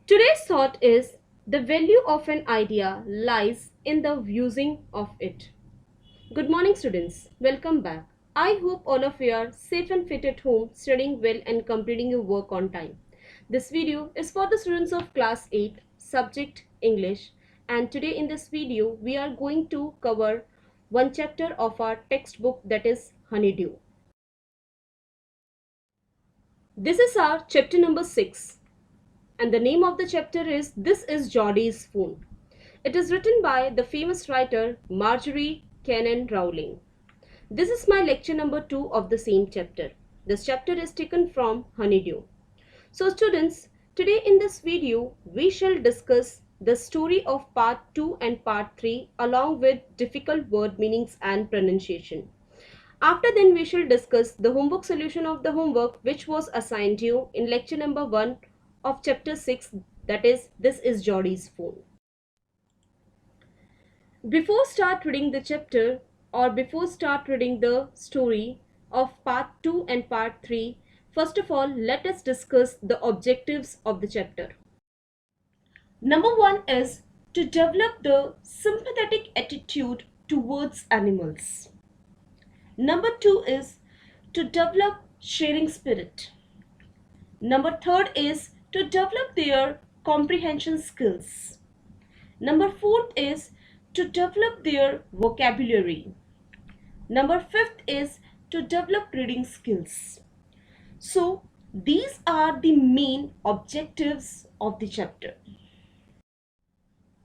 Today's thought is the value of an idea lies in the using of it. Good morning, students. Welcome back. I hope all of you are safe and fit at home, studying well, and completing your work on time. This video is for the students of class 8, subject English, and today in this video we are going to cover one chapter of our textbook, that is Honeydew. This is our chapter number 6, and the name of the chapter is This is Geordie's Phone. It is written by the famous writer Marjorie Kennan Rowling. This is my lecture number 2 of the same chapter. This chapter is taken from Honeydew. So students, today in this video we shall discuss the story of part 2 and part 3 along with difficult word meanings and pronunciation. After then we shall discuss the homework solution of the homework which was assigned you in lecture number 1 of chapter 6, that is This is Geordie's Phone. Before start reading the chapter or before start reading the story of part 2 and part 3, first of all let us discuss the objectives of the chapter. Number 1 is to develop the sympathetic attitude towards animals. Number 2 is to develop sharing spirit. Number 3 is to develop their comprehension skills. Number 4 is to develop their vocabulary. Number 5 is to develop reading skills. So these are the main objectives of the chapter.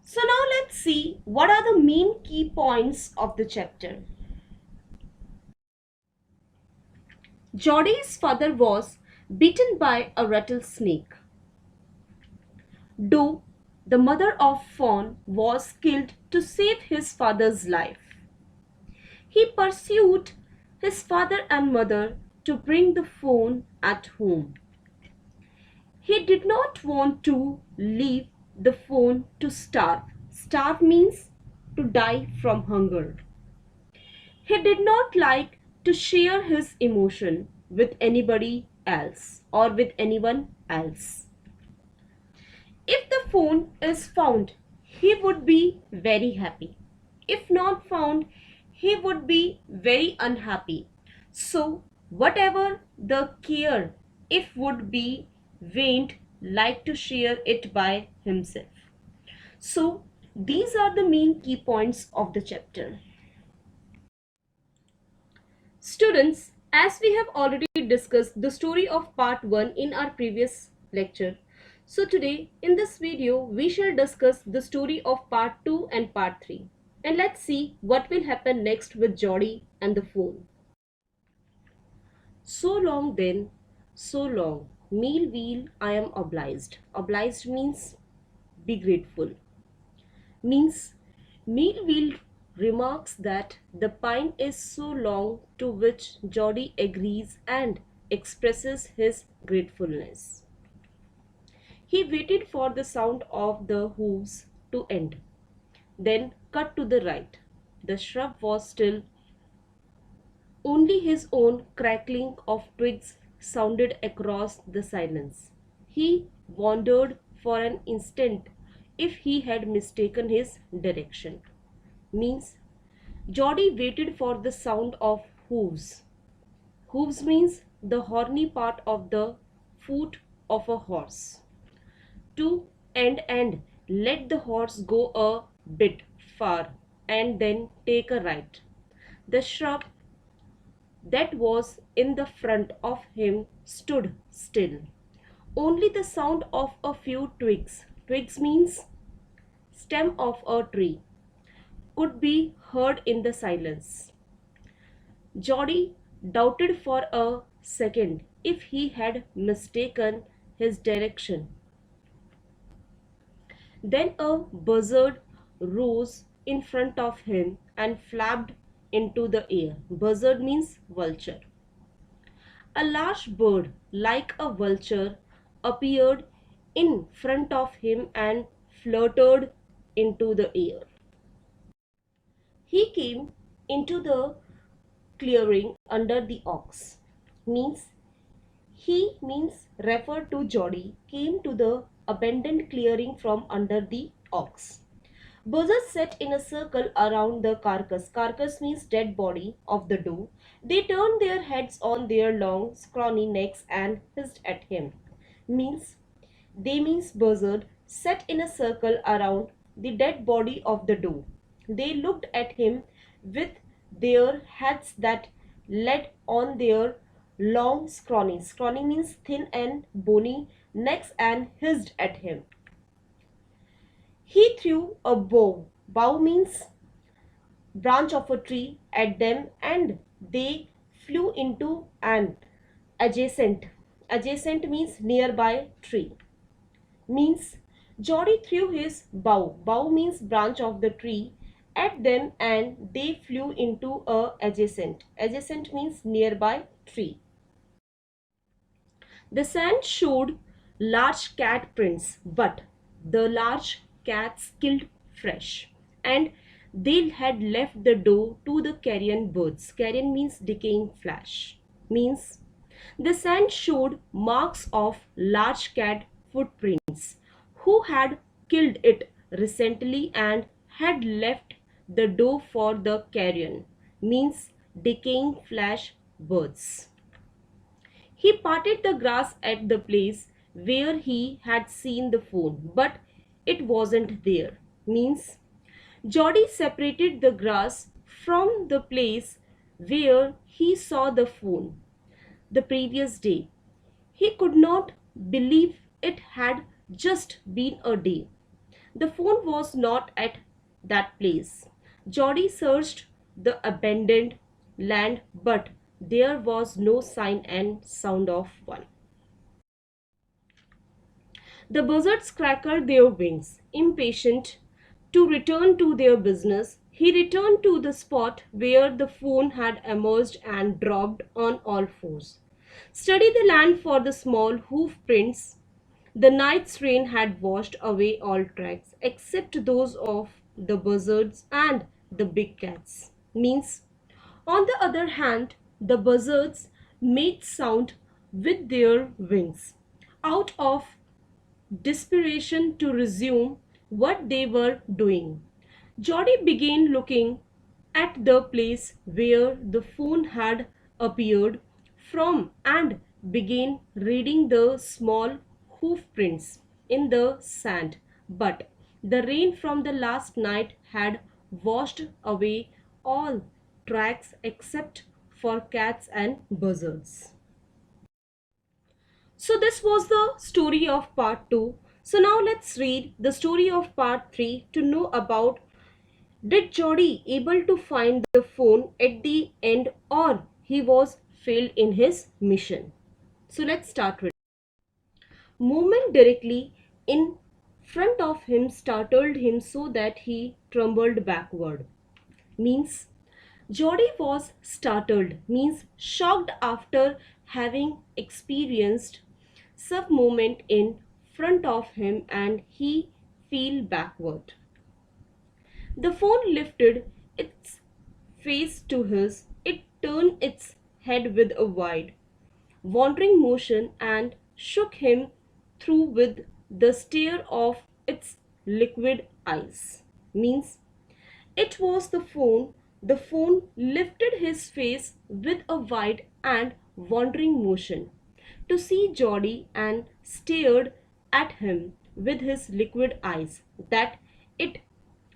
So now let's see what are the main key points of the chapter. Geordie's father was bitten by a rattlesnake. Doe, the mother of Fawn, was killed to save his father's life. He pursued his father and mother to bring the Fawn at home. He did not want to leave the Fawn to starve. Starve means to die from hunger. He did not like to share his emotion with anybody else or with anyone else. If the Fawn is found, he would be very happy. If not found, he would be very unhappy. So, whatever the care, if would be vain, like to share it by himself. So, these are the main key points of the chapter. Students, as we have already discussed the story of part 1 in our previous lecture, so today in this video we shall discuss the story of part 2 and part 3. And let's see what will happen next with Geordie and the Fawn. So long then, so long, meal wheel I am obliged. Obliged means be grateful. Means meal wheel remarks that the pine is so long, to which Geordie agrees and expresses his gratefulness. He waited for the sound of the hooves to end, then cut to the right. The shrub was still. Only his own crackling of twigs sounded across the silence. He wondered for an instant if he had mistaken his direction. Means Geordie waited for the sound of hooves. Hooves means the horny part of the foot of a horse. To end and let the horse go a bit far and then take a right. The shrub that was in the front of him stood still. Only the sound of a few twigs, twigs means stem of a tree, could be heard in the silence. Geordie doubted for a second if he had mistaken his direction. Then a buzzard rose in front of him and flapped into the air. Buzzard means vulture. A large bird, like a vulture, appeared in front of him and fluttered into the air. He came into the clearing under the oaks. Means He means referred to Geordie came to the abandoned clearing from under the ox. Buzzards sat in a circle around the carcass. Carcass means dead body of the doe. They turned their heads on their long, scrawny necks and hissed at him. Means means buzzard sat in a circle around the dead body of the doe. They looked at him with their heads that led on their long scrawny. Scrawny means thin and bony necks and hissed at him. He threw a bow. Bow means branch of a tree at them and they flew into an adjacent. Adjacent means nearby tree. Means Geordie threw his bow. Bow means branch of the tree at them and they flew into a adjacent. Adjacent means nearby tree. The sand showed large cat prints, but the large cats killed fresh, and they had left the doe to the carrion birds. Carrion means decaying flesh. Means the sand showed marks of large cat footprints who had killed it recently and had left the doe for the carrion. Means decaying flesh birds. He parted the grass at the place where he had seen the fawn, but it wasn't there. Means Geordie separated the grass from the place where he saw the fawn the previous day. He could not believe it had just been a day. The fawn was not at that place. Geordie searched the abandoned land, but there was no sign and sound of one. The buzzards crackled their wings, impatient to return to their business. He returned to the spot where the fawn had emerged and dropped on all fours. Study the land for the small hoof prints. The night's rain had washed away all tracks except those of the buzzards and the big cats. Means, on the other hand, the buzzards made sound with their wings out of desperation to resume what they were doing. Geordie began looking at the place where the fawn had appeared from and began reading the small hoof prints in the sand. But the rain from the last night had washed away all tracks except for cats and buzzards. So this was the story of part 2. So now let's read the story of part 3 to know about, did Geordie able to find the fawn at the end or he was failed in his mission. So let's start with movement directly in front of him startled him so that he trembled backward. Means Geordie was startled, means shocked after having experienced some movement in front of him and he fell backward. The fawn lifted its face to his, it turned its head with a wide, wandering motion and shook him through with the stare of its liquid eyes. Means it was the fawn. The fawn lifted his face with a wide and wandering motion to see Geordie and stared at him with his liquid eyes that it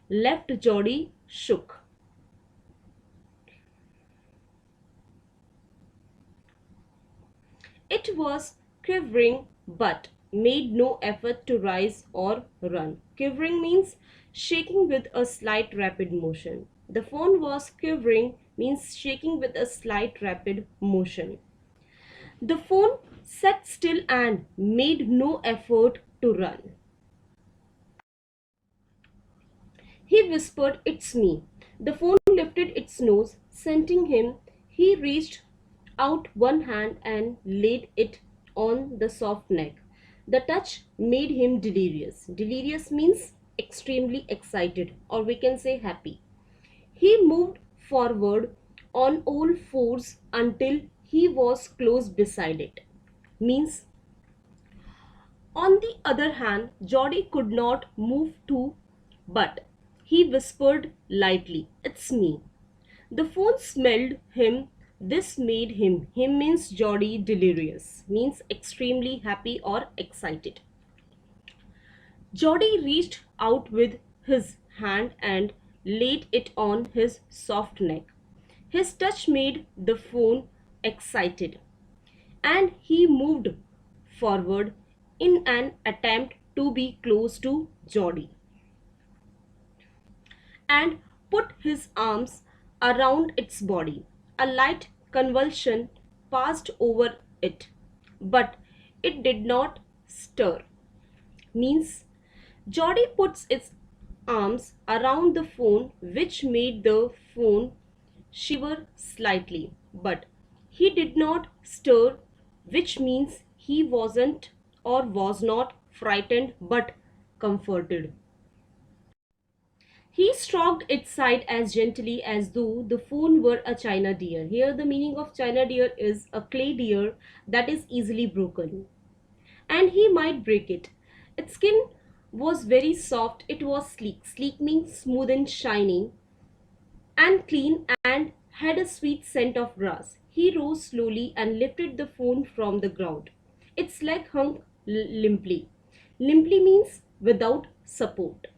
left Geordie shook. It was quivering but made no effort to rise or run. Quivering means shaking with a slight rapid motion. The fawn was quivering means shaking with a slight rapid motion. The fawn sat still and made no effort to run. He whispered, "It's me." The fawn lifted its nose, scenting him. He reached out one hand and laid it on the soft neck. The touch made him delirious. Delirious means extremely excited, or we can say happy. He moved forward on all fours until he was close beside it. Means, on the other hand, Geordie could not move too, but he whispered lightly, "It's me." The phone smelled him. This made him, him means Geordie, delirious, means extremely happy or excited. Geordie reached out with his hand and laid it on his soft neck. His touch made the phone excited, and he moved forward in an attempt to be close to Geordie and put his arms around its body. A light convulsion passed over it, but it did not stir. Means, Geordie puts its arms around the phone, which made the phone shiver slightly, but he did not stir, which means he wasn't or was not frightened but comforted. He stroked its side as gently as though the phone were a china deer. Here, the meaning of china deer is a clay deer that is easily broken, and he might break it. Its skin was very soft, it was sleek. Sleek means smooth and shiny and clean and had a sweet scent of grass. He rose slowly and lifted the phone from the ground. Its leg hung limply. Limply means without support.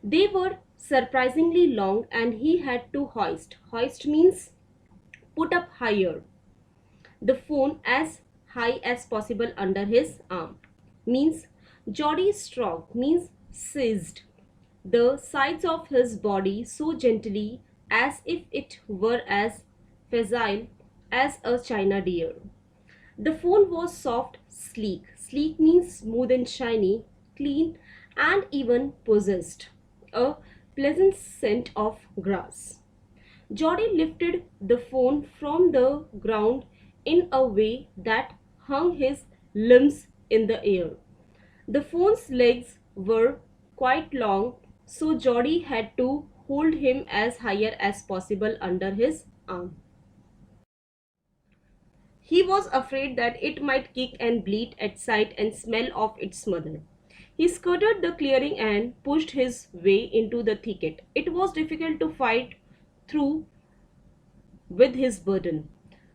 They were surprisingly long and he had to hoist. Hoist means put up higher the phone as high as possible under his arm. Means Geordie stroked means seized the sides of his body so gently as if it were as facile as a china deer. The phone was soft, sleek. Sleek means smooth and shiny, clean, and even possessed a pleasant scent of grass. Geordie lifted the phone from the ground in a way that hung his limbs in the air. The phone's legs were quite long, so Geordie had to hold him as higher as possible under his arm. He was afraid that it might kick and bleat at sight and smell of its mother. He skirted the clearing and pushed his way into the thicket. It was difficult to fight through with his burden.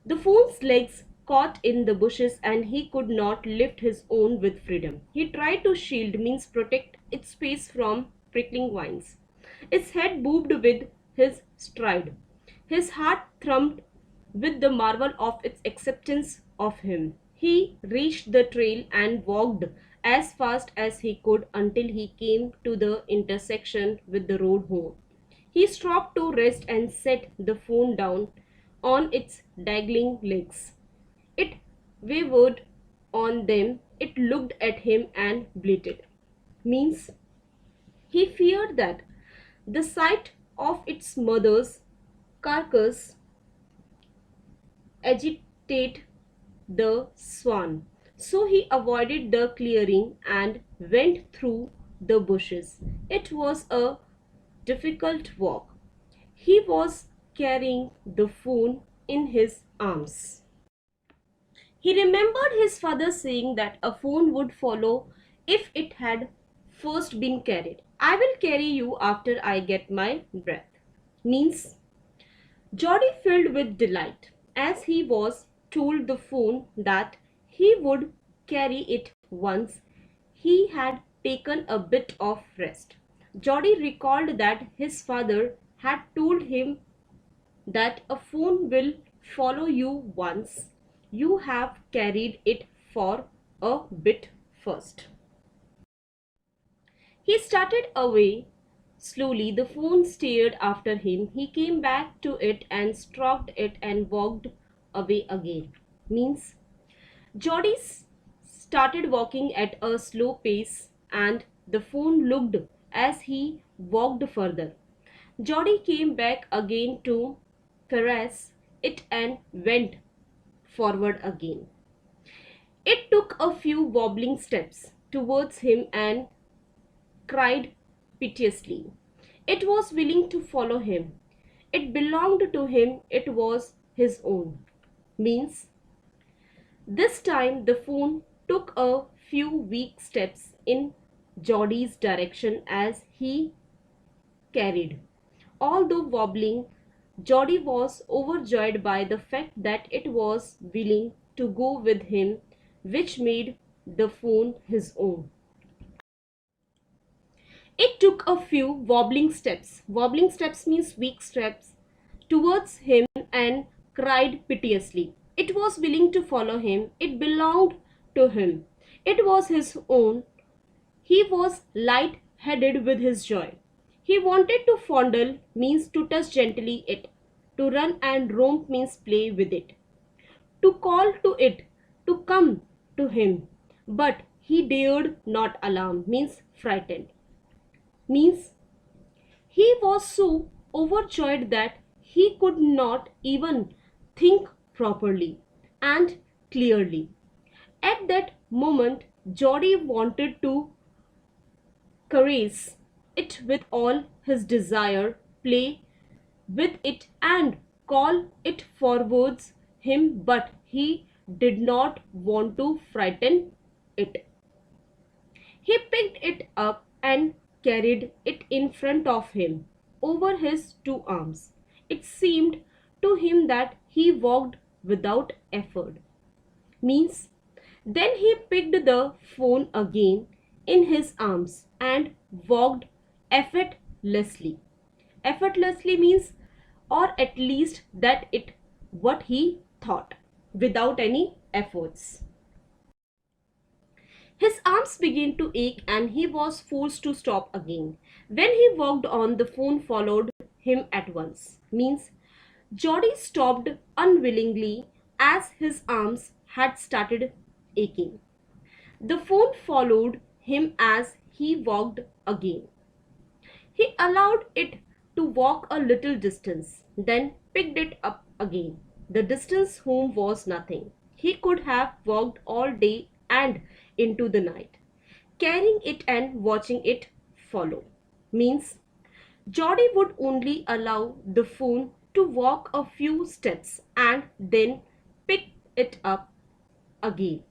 The fool's legs caught in the bushes and he could not lift his own with freedom. He tried to shield means protect its face from prickling vines. Its head bobbed with his stride. His heart thrummed with the marvel of its acceptance of him. He reached the trail and walked as fast as he could until he came to the intersection with the road home. He stopped to rest and set the phone down on its dangling legs. It wavered on them, it looked at him and bleated. Means he feared that the sight of its mother's carcass agitate the swan. So he avoided the clearing and went through the bushes. It was a difficult walk. He was carrying the phone in his arms. He remembered his father saying that a phone would follow if it had first been carried. "I will carry you after I get my breath." Means Geordie filled with delight as he was told the phone that he would carry it once he had taken a bit of rest. Geordie recalled that his father had told him that a phone will follow you once you have carried it for a bit first. He started away slowly. The phone stared after him. He came back to it and stroked it and walked away again. Means Geordie started walking at a slow pace and the phone looked as he walked further. Geordie came back again to caress it and went forward again. It took a few wobbling steps towards him and cried piteously. It was willing to follow him. It belonged to him, it was his own. Means This time the phone took a few weak steps in Geordie's direction as he carried. Although wobbling, Geordie was overjoyed by the fact that it was willing to go with him, which made the phone his own. It took a few wobbling steps. Wobbling steps means weak steps towards him and cried piteously. It was willing to follow him. It belonged to him. It was his own. He was light-headed with his joy. He wanted to fondle means to touch gently it. To run and romp means play with it. To call to it to come to him. But he dared not alarm means frightened. Means he was so overjoyed that he could not even think properly and clearly. At that moment, Geordie wanted to caress it with all his desire, play with it and call it forwards him, but he did not want to frighten it. He picked it up and carried it in front of him over his two arms. It seemed to him that he walked without effort. Means then he picked the phone again in his arms and walked effortlessly. Effortlessly means, or at least that it what he thought, without any efforts. His arms began to ache and he was forced to stop again. When he walked on, the phone followed him at once. Means Geordie stopped unwillingly as his arms had started aching. The phone followed him as he walked again. He allowed it to walk a little distance, then picked it up again. The distance home was nothing. He could have walked all day and into the night, carrying it and watching it follow. Means Geordie would only allow the phone to walk a few steps and then pick it up again.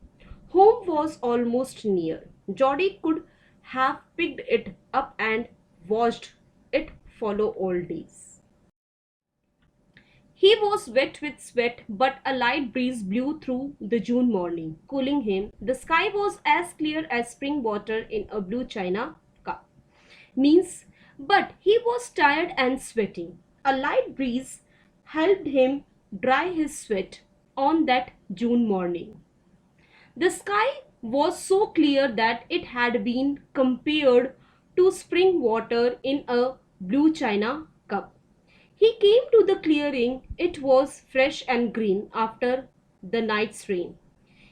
Home was almost near. Geordie could have picked it up and watched it follow all days. He was wet with sweat, but a light breeze blew through the June morning, cooling him. The sky was as clear as spring water in a blue china cup. Means, but he was tired and sweating. A light breeze helped him dry his sweat on that June morning. The sky was so clear that it had been compared to spring water in a blue china cup. He came to the clearing. It was fresh and green after the night's rain.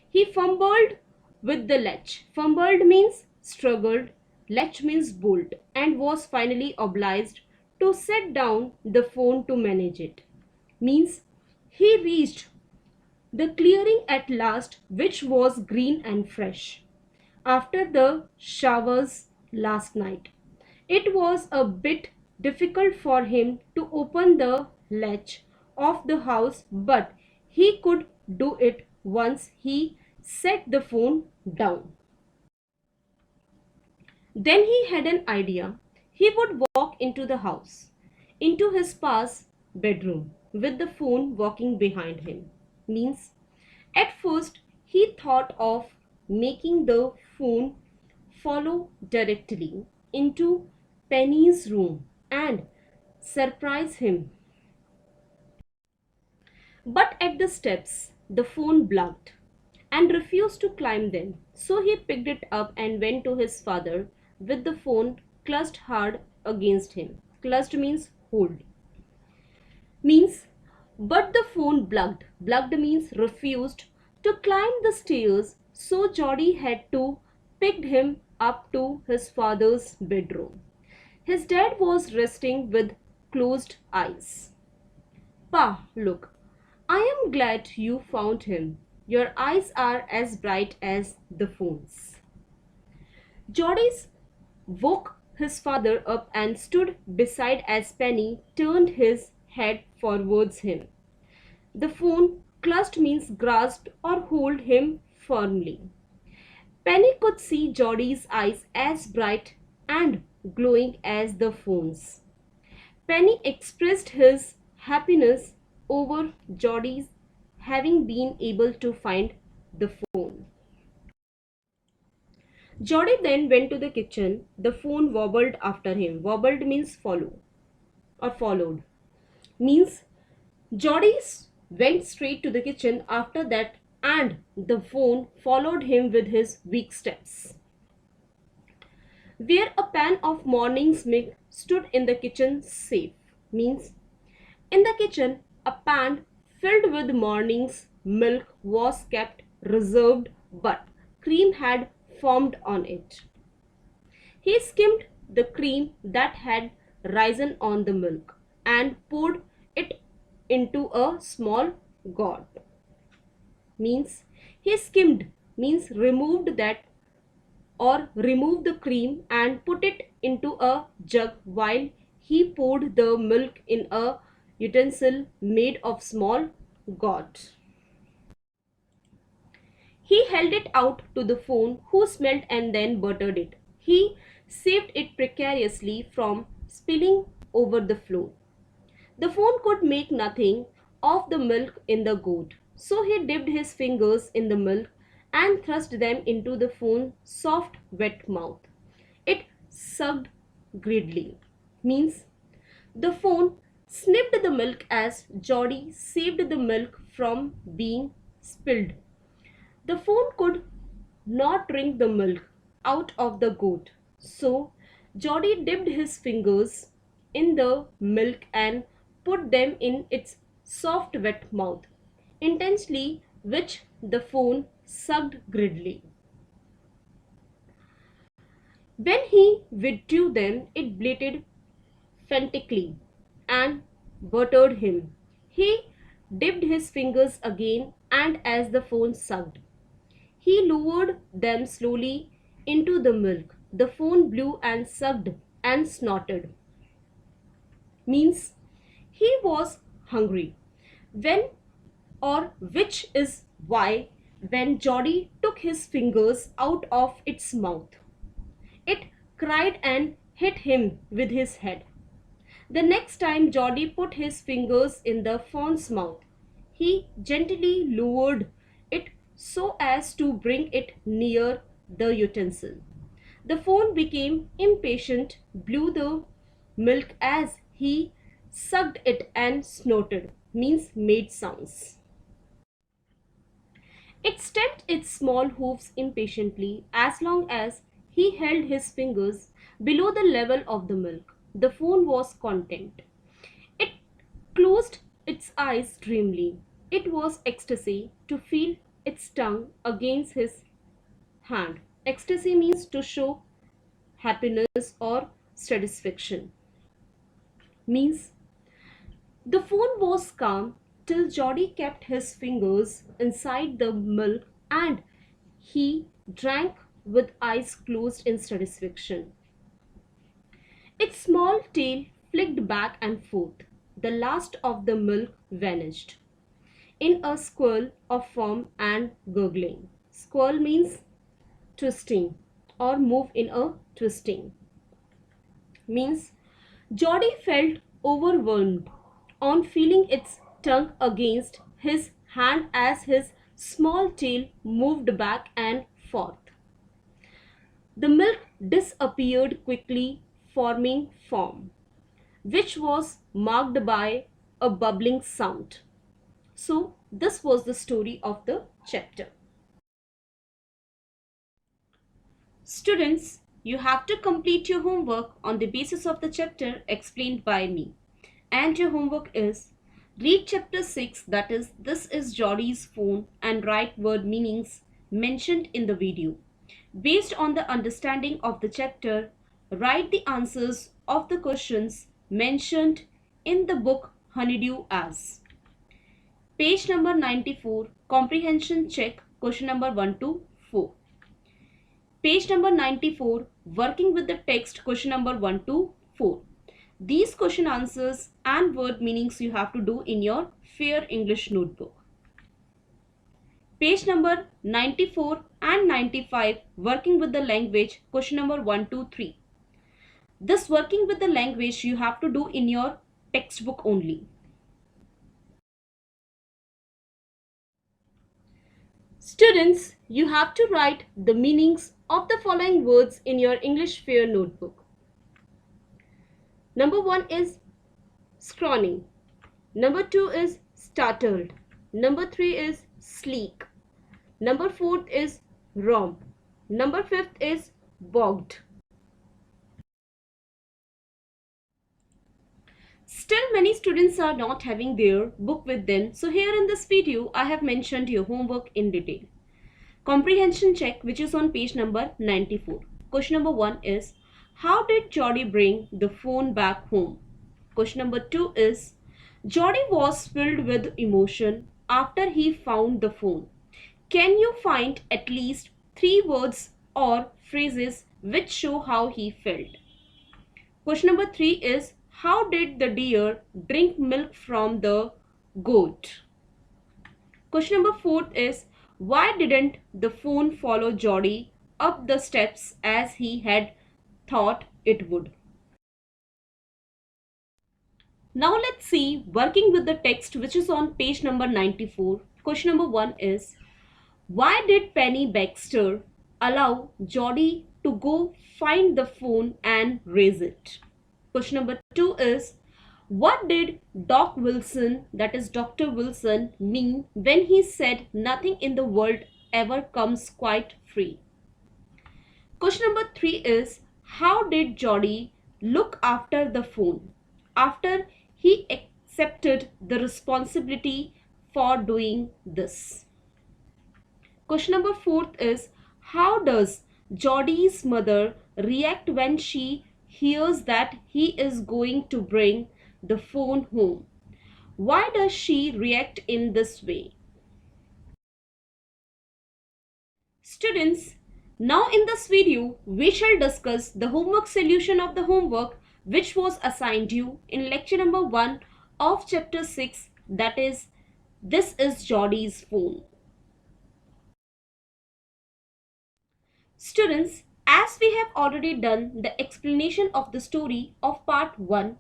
He fumbled with the latch. Fumbled means struggled, latch means bolt, and was finally obliged to set down the phone to manage it. Means he reached the clearing at last, which was green and fresh after the showers last night. It was a bit difficult for him to open the latch of the house, but he could do it once he set the phone down. Then he had an idea. He would walk into the house, into his pa's bedroom, with the phone walking behind him. Means, at first, he thought of making the phone follow directly into Penny's room and surprise him. But at the steps, the phone blunked and refused to climb them. So he picked it up and went to his father with the phone clutched hard against him. Clutched means hold. Means, but the phone blunked. Blunked means refused to climb the stairs. So Geordie had to pick him up to his father's bedroom. His dad was resting with closed eyes. Pa, look, I am glad you found him. Your eyes are as bright as the phone's. Geordie woke his father up and stood beside as Penny turned his head towards him. The phone Clutched means grasped or hold him firmly. Penny could see Geordie's eyes as bright and glowing as the phone's. Penny expressed his happiness over Geordie's having been able to find the phone. Geordie then went to the kitchen. The phone wobbled after him. Wobbled means follow or followed. Means Geordie went straight to the kitchen after that and the phone followed him with his weak steps. Where a pan of morning's milk stood in the kitchen safe. Means in the kitchen a pan filled with morning's milk was kept reserved but cream had formed on it. He skimmed the cream that had risen on the milk and poured it into a small gourd. Means he skimmed means removed that or remove the cream and put it into a jug while he poured the milk in a utensil made of small gourd. He held it out to the phone, who smelled and then buttered it. He saved it precariously from spilling over the floor. The phone could make nothing of the milk in the gourd, so he dipped his fingers in the milk and thrust them into the phone's soft, wet mouth. It sucked greedily. Means the phone sniffed the milk as Geordie saved the milk from being spilled. The phone could not drink the milk out of the gourd, so Geordie dipped his fingers in the milk and put them in its soft wet mouth, intensely which the phone sucked greedily. When he withdrew them, it bleated frantically and buttered him. He dipped his fingers again, and as the phone sucked, he lowered them slowly into the milk. The phone blew and sucked and snorted. Means he was hungry. When or which is why when Geordie took his fingers out of its mouth, it cried and hit him with his head. The next time Geordie put his fingers in the fawn's mouth, he gently lowered it so as to bring it near the utensil. The fawn became impatient, blew the milk as he sucked it and snorted, means made sounds. It stamped its small hoofs impatiently as long as he held his fingers below the level of the milk. The fawn was content. It closed its eyes dreamily. It was ecstasy to feel its tongue against his hand. Ecstasy means to show happiness or satisfaction. Means the fawn was calm till Geordie kept his fingers inside the milk and he drank with eyes closed in satisfaction. Its small tail flicked back and forth. The last of the milk vanished in a swirl of foam and gurgling. Swirl means twisting or move in a twisting. Means Geordie felt overwhelmed on feeling its tongue against his hand as his small tail moved back and forth. The milk disappeared quickly, forming foam, which was marked by a bubbling sound. So, this was the story of the chapter. Students, you have to complete your homework on the basis of the chapter explained by me. And your homework is read chapter 6, that is, this is Geordie's phone, and write word meanings mentioned in the video. Based on the understanding of the chapter, write the answers of the questions mentioned in the book Honeydew as. Page number 94, comprehension check, question number 1 to 4. Page number 94, working with the text, question number 1 to 4. These question answers and word meanings you have to do in your Fair English notebook. page number 94 and 95, working with the language, question number 1, 2, 3. This working with the language you have to do in your textbook only. Students, you have to write the meanings of the following words in your English Fair notebook. Number 1 is scrawny. Number 2 is startled. Number 3 is sleek. Number 4 is romp. Number 5 is bogged. Still many students are not having their book with them. So here in this video, I have mentioned your homework in detail. Comprehension check, which is on page number 94. Question number 1 is, how did Jody bring the phone back home? Question number 2 is, Jody was filled with emotion after he found the phone. Can you find at least 3 words or phrases which show how he felt? Question number 3 is, how did the deer drink milk from the goat? Question number 4 is, why didn't the phone follow Jody up the steps as he had thought it would? Now let's see, working with the text, which is on page number 94. Question number 1 is, why did Penny Baxter allow Jody to go find the phone and raise it? Question number 2 is, what did Doc Wilson, that is Dr. Wilson, mean when he said nothing in the world ever comes quite free? Question number 3 is, how did Jody look after the phone after he accepted the responsibility for doing this? Question number 4 is, how does Jody's mother react when she hears that he is going to bring the phone home? Why does she react in this way? Students, now in this video, we shall discuss the homework solution of the homework which was assigned you in lecture number 1 of chapter 6, that is, This is Jody's Phone. Students, as we have already done the explanation of the story of part 1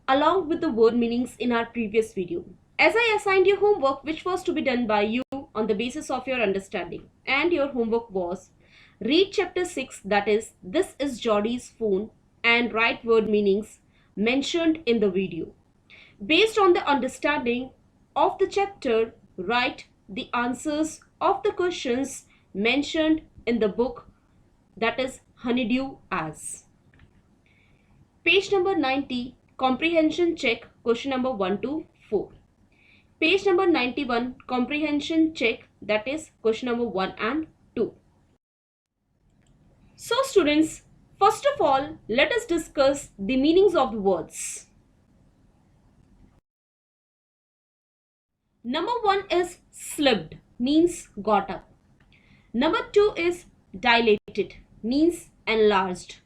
along with the word meanings in our previous video, as I assigned you homework which was to be done by you on the basis of your understanding, and your homework was read chapter 6, that is, This is Jody's Phone, and write word meanings mentioned in the video. Based on the understanding of the chapter, write the answers of the questions mentioned in the book, that is Honeydew As. Page number 90, comprehension check, question number 1 to 4. Page number 91, comprehension check, that is question number 1 and 2. So students, first of all, let us discuss the meanings of the words. Number 1 is slipped, means got up. Number 2 is dilated, means enlarged.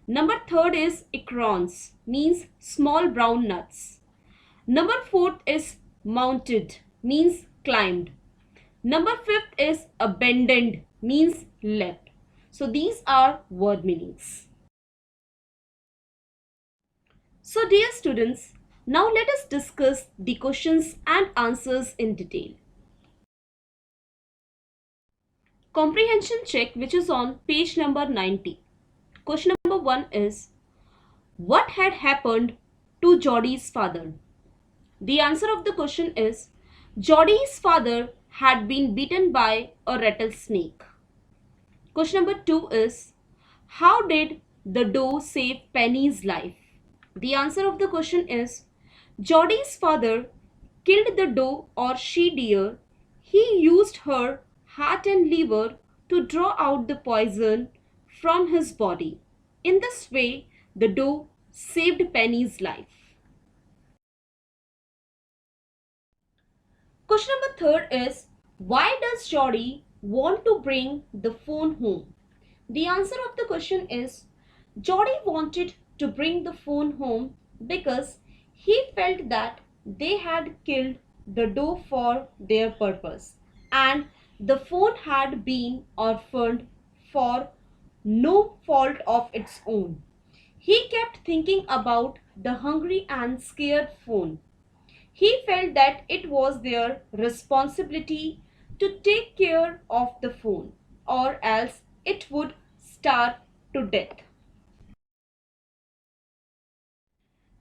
Number 3 is acorns, means small brown nuts. Number 4 is mounted, means climbed. Number 5 is abandoned, means left. So these are word meanings. So dear students, now let us discuss the questions and answers in detail. Comprehension check, which is on page number 90. Question number 1 is, what had happened to Jody's father? The answer of the question is, Jody's father had been bitten by a rattlesnake. Question number 2 is, how did the doe save Penny's life? The answer of the question is, Jody's father killed the doe or she-deer. He used her heart and liver to draw out the poison from his body. In this way, the doe saved Penny's life. Question number 3 is, why does Jody want to bring the phone home? The answer of the question is, Jody wanted to bring the phone home because he felt that they had killed the doe for their purpose, and the phone had been orphaned for no fault of its own. He kept thinking about the hungry and scared phone. He felt that it was their responsibility to take care of the phone, or else it would starve to death.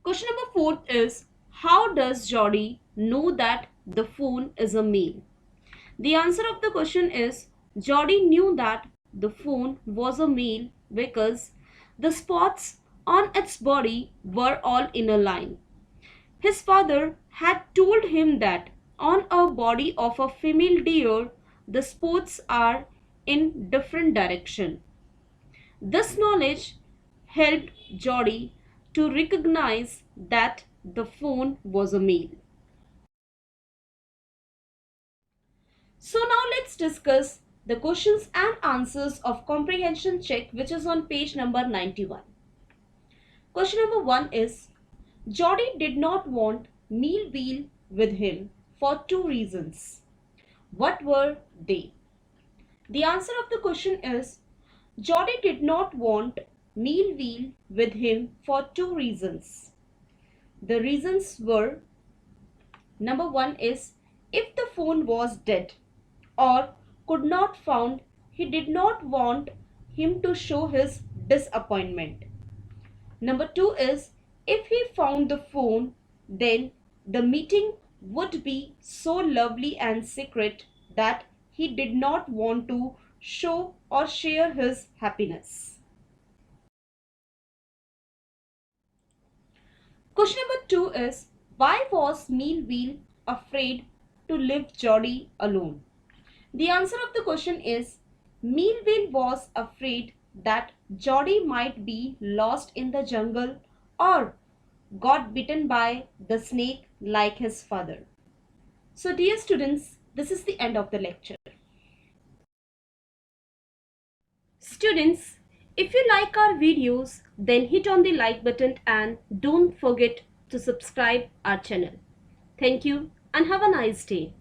Question number 4 is, how does Jody know that the phone is a male? The answer of the question is, Jody knew that the phone was a male because the spots on its body were all in a line. His father had told him that on a body of a female deer, the spots are in different direction. This knowledge helped Jody to recognize that the phone was a male. So now let's discuss the questions and answers of comprehension check, which is on page number 91. Question number 1 is, Jody did not want Mealwheel with him for two reasons. What were they? The answer of the question is, Jody did not want Mealwheel with him for two reasons. The reasons were, number 1 is, if the phone was dead or could not found, he did not want him to show his disappointment. Number 2 is, if he found the phone, then the meeting would be so lovely and secret that he did not want to show or share his happiness. Question number 2 is, why was Mealwheel afraid to leave Jody alone? The answer of the question is, Mealwheel was afraid that Jody might be lost in the jungle or got bitten by the snake like his father. So dear students, this is the end of the lecture. Students, if you like our videos, then hit on the like button and don't forget to subscribe our channel. Thank you and have a nice day.